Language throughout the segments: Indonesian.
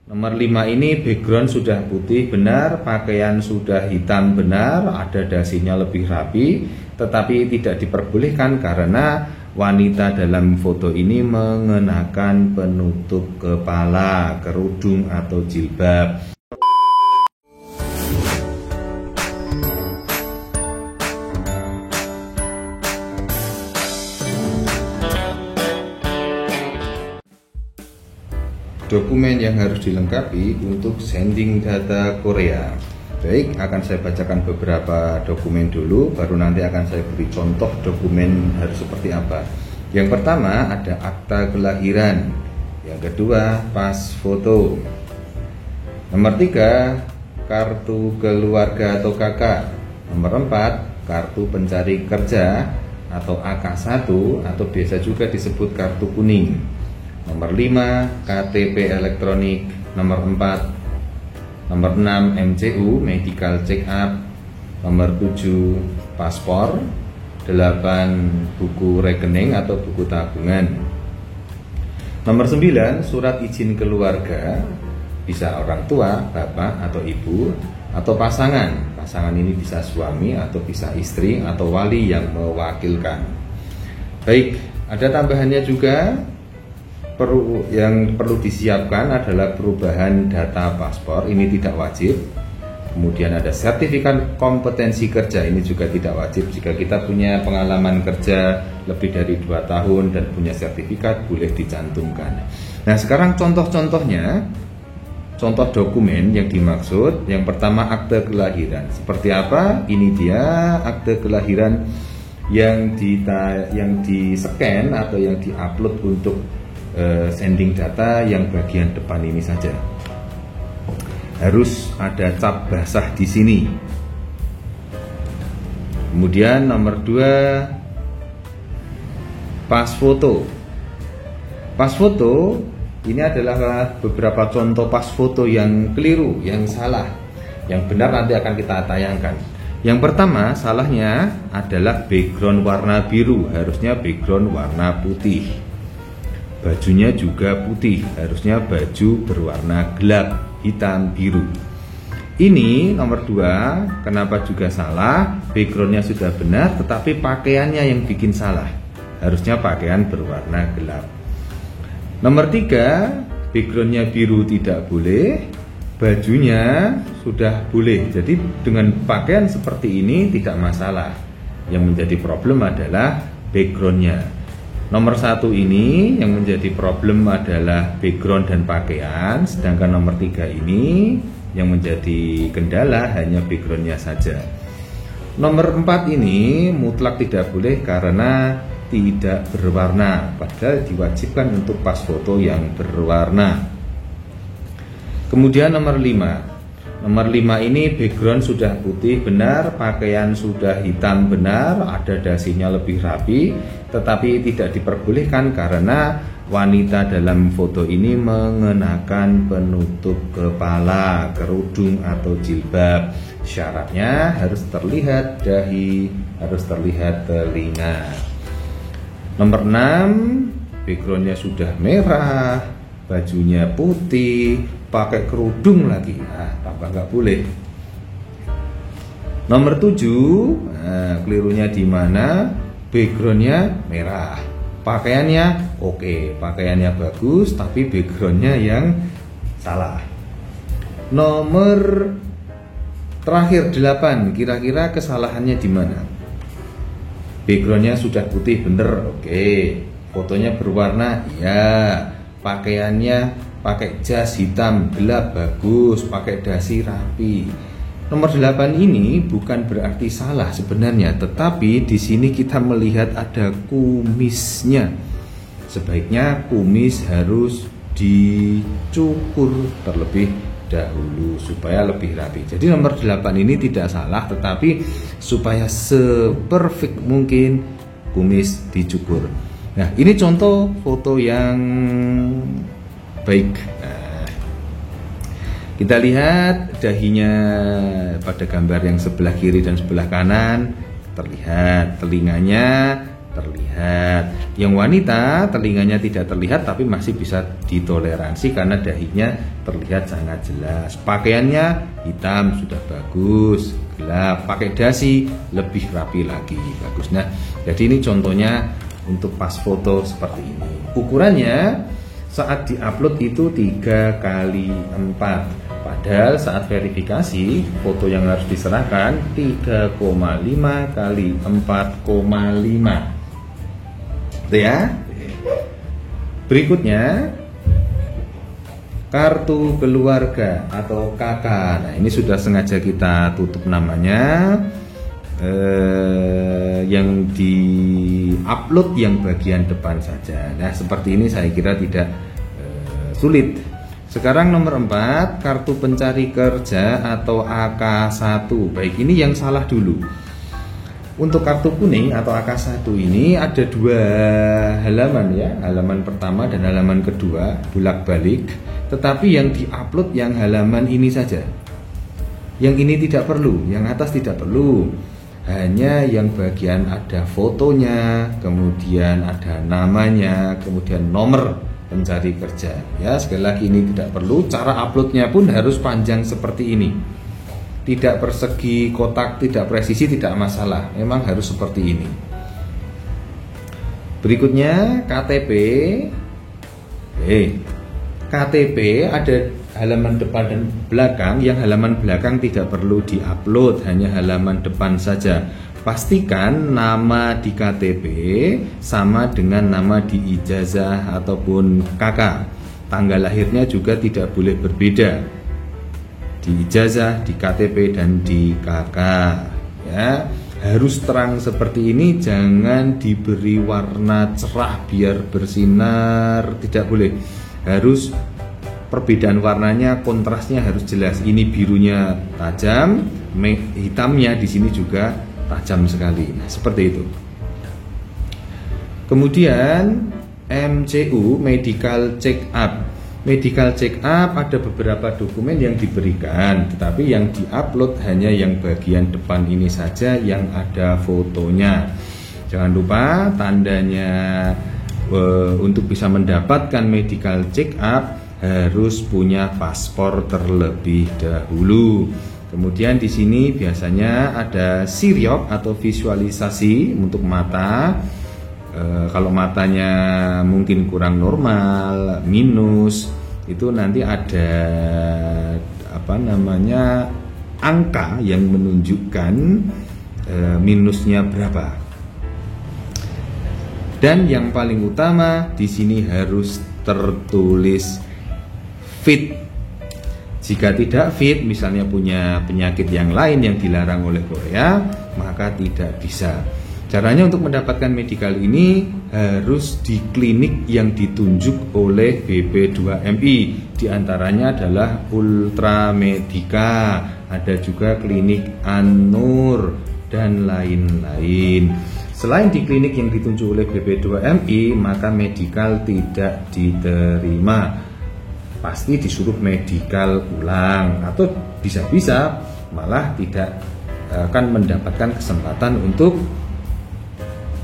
Nomor 5 ini background sudah putih benar, pakaian sudah hitam benar, ada dasinya lebih rapi, tetapi tidak diperbolehkan karena wanita dalam foto ini mengenakan penutup kepala, kerudung atau jilbab. Dokumen yang harus dilengkapi untuk sending data Korea. Baik, akan saya bacakan beberapa dokumen dulu, baru nanti akan saya beri contoh dokumen harus seperti apa. Yang pertama ada akta kelahiran, yang kedua pas foto, nomor 3 kartu keluarga atau KK, nomor 4 kartu pencari kerja atau AK1 atau biasa juga disebut kartu kuning, nomor 5 KTP elektronik, nomor 4, nomor 6 MCU medical check up, nomor 7 paspor, 8 buku rekening atau buku tabungan, nomor 9 surat izin keluarga, bisa orang tua, bapak atau ibu atau pasangan. Pasangan ini bisa suami atau bisa istri atau wali yang mewakilkan. Baik, ada tambahannya juga. Yang perlu disiapkan adalah perubahan data paspor, ini tidak wajib. Kemudian ada sertifikat kompetensi kerja, ini juga tidak wajib. Jika kita punya pengalaman kerja lebih dari 2 tahun dan punya sertifikat, boleh dicantumkan. Nah, sekarang contoh-contohnya, contoh dokumen yang dimaksud. Yang pertama akte kelahiran. Seperti apa? Ini dia akte kelahiran yang di-scan atau yang di-upload untuk sending data. Yang bagian depan ini saja harus ada cap basah di sini. Kemudian nomor 2 pas foto. Pas foto ini adalah beberapa contoh pas foto yang keliru, yang salah. Yang benar nanti akan kita tayangkan. Yang pertama salahnya adalah background warna biru, harusnya background warna putih. Bajunya juga putih, harusnya baju berwarna gelap, hitam, biru. Ini nomor 2, kenapa juga salah? Backgroundnya sudah benar, tetapi pakaiannya yang bikin salah. Harusnya pakaian berwarna gelap. Nomor 3, backgroundnya biru tidak boleh, bajunya sudah boleh. Jadi dengan pakaian seperti ini tidak masalah. Yang menjadi problem adalah backgroundnya. Nomor 1 ini yang menjadi problem adalah background dan pakaian, sedangkan nomor 3 ini yang menjadi kendala hanya backgroundnya saja. Nomor 4 ini mutlak tidak boleh karena tidak berwarna, padahal diwajibkan untuk pas foto yang berwarna. Kemudian nomor 5. Nomor 5 ini background sudah putih benar, pakaian sudah hitam benar, ada dasinya lebih rapi, tetapi tidak diperbolehkan karena wanita dalam foto ini mengenakan penutup kepala, kerudung atau jilbab. Syaratnya harus terlihat dahi, harus terlihat telinga. Nomor 6, backgroundnya sudah merah, bajunya putih, pakai kerudung lagi, tambah nggak boleh. Nomor 7, kelirunya di mana? Backgroundnya merah, pakaiannya oke, pakaiannya bagus, tapi backgroundnya yang salah. Nomor terakhir 8, kira-kira kesalahannya di mana? Backgroundnya sudah putih bener, oke, fotonya berwarna, ya, pakaiannya pakai jas hitam gelap bagus, pakai dasi rapi. Nomor 8 ini bukan berarti salah sebenarnya, tetapi di sini kita melihat ada kumisnya. Sebaiknya kumis harus dicukur terlebih dahulu supaya lebih rapi. Jadi nomor 8 ini tidak salah, tetapi supaya seperfect mungkin kumis dicukur. Nah, ini contoh foto yang baik. Nah, kita lihat dahinya pada gambar yang sebelah kiri dan sebelah kanan terlihat, telinganya terlihat. Yang wanita telinganya tidak terlihat tapi masih bisa ditoleransi karena dahinya terlihat sangat jelas. Pakaiannya hitam sudah bagus, gelap. Pakai dasi lebih rapi lagi, bagus. Nah, jadi ini contohnya untuk pas foto seperti ini. Ukurannya saat diupload itu 3x4. Padahal saat verifikasi foto yang harus diserahkan 3,5x4,5. Itu ya. Berikutnya kartu keluarga atau KK. Nah, ini sudah sengaja kita tutup namanya. Yang di-upload yang bagian depan saja. Nah, seperti ini saya kira tidak sulit. Sekarang nomor 4, kartu pencari kerja atau AK1. Baik, ini yang salah dulu. Untuk kartu kuning atau AK1 ini ada 2 halaman ya. Halaman pertama dan halaman kedua bolak-balik. Tetapi yang diupload yang halaman ini saja. Yang ini tidak perlu, yang atas tidak perlu. Hanya yang bagian ada fotonya, kemudian ada namanya, kemudian nomor pencari kerja. Ya, sekali lagi ini tidak perlu. Cara uploadnya pun harus panjang seperti ini. Tidak persegi, kotak, tidak presisi, tidak masalah. Memang harus seperti ini. Berikutnya KTP. KTP ada halaman depan dan belakang. Yang halaman belakang tidak perlu diupload, hanya halaman depan saja. Pastikan nama di KTP sama dengan nama di ijazah ataupun KK. Tanggal lahirnya juga tidak boleh berbeda di ijazah, di KTP dan di KK. Ya, harus terang seperti ini, jangan diberi warna cerah biar bersinar, tidak boleh. Harus perbedaan warnanya, kontrasnya harus jelas. Ini birunya tajam, hitamnya di sini juga tajam sekali. Nah, seperti itu. Kemudian MCU, medical check up. Medical check up ada beberapa dokumen yang diberikan, tetapi yang diupload hanya yang bagian depan ini saja yang ada fotonya. Jangan lupa tandanya untuk bisa mendapatkan medical check up harus punya paspor terlebih dahulu. Kemudian di sini biasanya ada siriok atau visualisasi untuk mata. Kalau matanya mungkin kurang normal, minus, itu nanti ada angka yang menunjukkan minusnya berapa. Dan yang paling utama di sini harus tertulis fit. Jika tidak fit, misalnya punya penyakit yang lain yang dilarang oleh Korea, maka tidak bisa. Caranya untuk mendapatkan medical ini harus di klinik yang ditunjuk oleh BP2MI. Di antaranya adalah Ultramedika, ada juga klinik An-Nur, dan lain-lain. Selain di klinik yang ditunjuk oleh BP2MI, maka medical tidak diterima. Pasti disuruh medical ulang, atau bisa-bisa malah tidak akan mendapatkan kesempatan untuk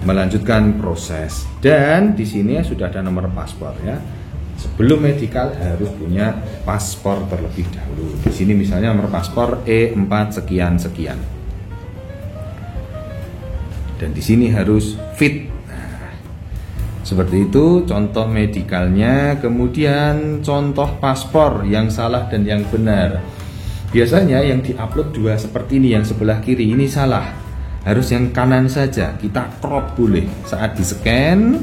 melanjutkan proses. Dan di sini sudah ada nomor paspor ya. Sebelum medical harus punya paspor terlebih dahulu. Di sini misalnya nomor paspor E4 sekian sekian. Dan di sini harus fit. Seperti itu contoh medikalnya. Kemudian contoh paspor yang salah dan yang benar. Biasanya yang diupload 2 seperti ini, yang sebelah kiri ini salah. Harus yang kanan saja. Kita crop boleh. Saat di scan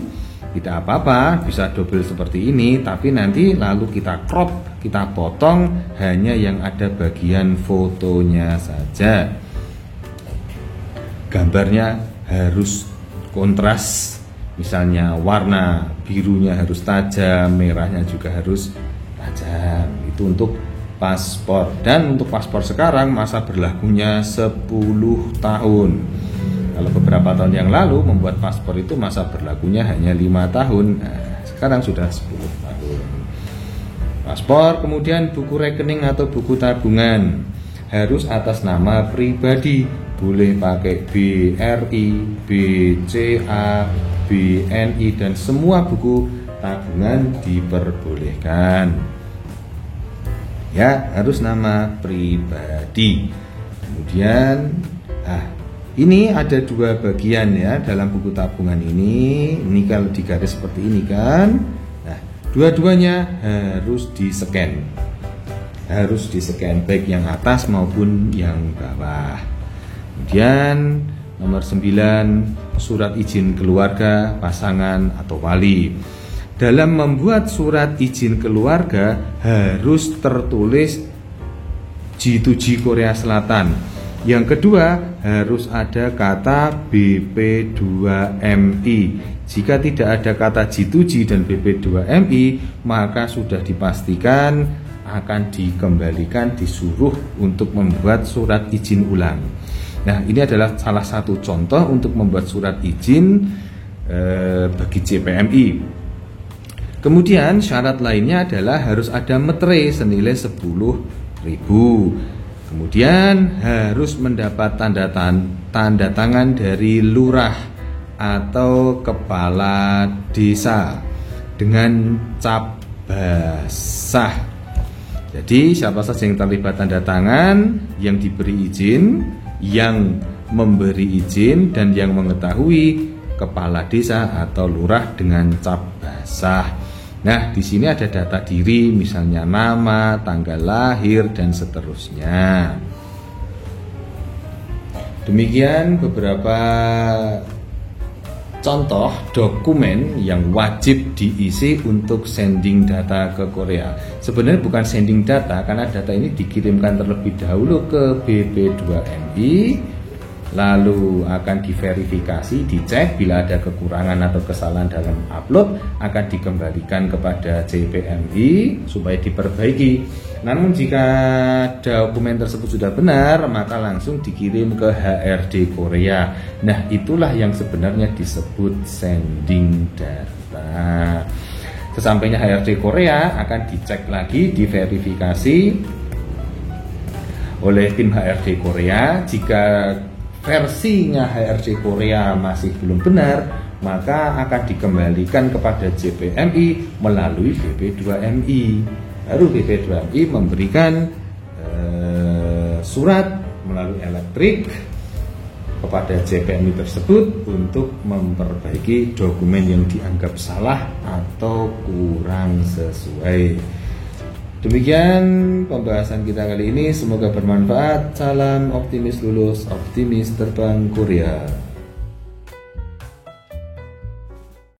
tidak apa-apa, bisa double seperti ini, tapi nanti lalu kita crop, kita potong hanya yang ada bagian fotonya saja. Gambarnya harus kontras. Misalnya warna birunya harus tajam, merahnya juga harus tajam. Itu untuk paspor. Dan untuk paspor sekarang masa berlakunya 10 tahun. Kalau beberapa tahun yang lalu membuat paspor itu masa berlakunya hanya 5 tahun. Nah, sekarang sudah 10 tahun. Paspor, kemudian buku rekening atau buku tabungan. harus atas nama pribadi. Boleh pakai BRI, BCA, BNI, dan semua buku tabungan diperbolehkan. Ya, harus nama pribadi. Kemudian, ini ada dua bagian ya dalam buku tabungan ini. Ini kalau digaris seperti ini kan. Nah, dua-duanya harus di-scan. Harus di-scan baik yang atas maupun yang bawah. Kemudian nomor 9, surat izin keluarga, pasangan atau wali. Dalam membuat surat izin keluarga harus tertulis G2G Korea Selatan. Yang kedua, harus ada kata BP2MI. Jika tidak ada kata G2G dan BP2MI, maka sudah dipastikan akan dikembalikan, disuruh untuk membuat surat izin ulang. Nah, ini adalah salah satu contoh untuk membuat surat izin bagi JPMI. Kemudian syarat lainnya adalah harus ada meterai senilai 10.000. Kemudian harus mendapat tanda tangan dari lurah atau kepala desa dengan cap basah. Jadi siapa saja yang terlibat tanda tangan, yang diberi izin, yang memberi izin, dan yang mengetahui kepala desa atau lurah dengan cap basah. Nah, di sini ada data diri, misalnya nama, tanggal lahir, dan seterusnya. Demikian beberapa contoh dokumen yang wajib diisi untuk sending data ke Korea. Sebenarnya bukan sending data, karena data ini dikirimkan terlebih dahulu ke BP2MI, lalu akan diverifikasi, dicek, bila ada kekurangan atau kesalahan dalam upload akan dikembalikan kepada JPMI supaya diperbaiki. Namun jika dokumen tersebut sudah benar, maka langsung dikirim ke HRD Korea. Nah, itulah yang sebenarnya disebut sending data. Sesampainya HRD Korea akan dicek lagi, diverifikasi oleh tim HRD Korea. Jika versinya HRD Korea masih belum benar, maka akan dikembalikan kepada JPMI melalui BP2MI. Baru BP2MI memberikan surat melalui elektrik kepada JPMI tersebut untuk memperbaiki dokumen yang dianggap salah atau kurang sesuai. Demikian pembahasan kita kali ini, semoga bermanfaat. Salam optimis lulus, optimis terbang Korea.